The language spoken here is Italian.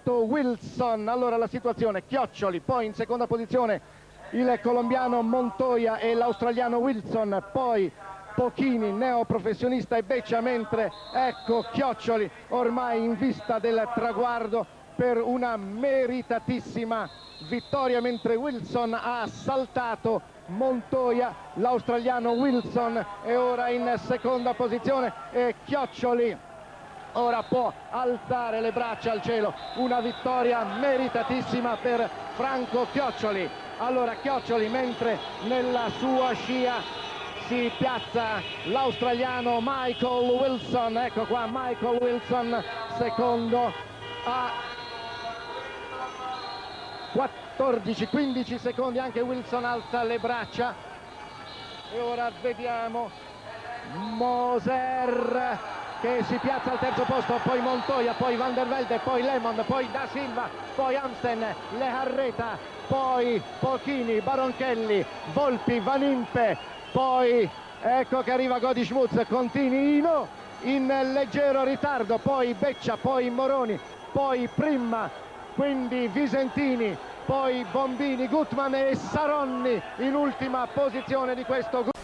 Wilson. Allora la situazione: Chioccioli, poi in seconda posizione il colombiano Montoya e l'australiano Wilson, poi Pochini, neoprofessionista, e Beccia, mentre ecco Chioccioli ormai in vista del traguardo per una meritatissima vittoria, mentre Wilson ha saltato Montoya. L'australiano Wilson è ora in seconda posizione e Chioccioli ora può alzare le braccia al cielo. Una vittoria meritatissima per Franco Chioccioli. Allora Chioccioli, mentre nella sua scia si piazza l'australiano Michael Wilson. Ecco qua Michael Wilson secondo a 14-15 secondi. Anche Wilson alza le braccia e ora vediamo Moser che si piazza al terzo posto, poi Montoya, poi Van der Velde, poi Lemon, poi Da Silva, poi Amsten, Lejarreta, poi Pochini, Baronchelli, Volpi, Van Impe, poi ecco che arriva Godi Schmutz, Continino in leggero ritardo, poi Beccia, poi Moroni, poi Primma, quindi Visentini, poi Bombini, Gutman e Saronni in ultima posizione di questo gruppo.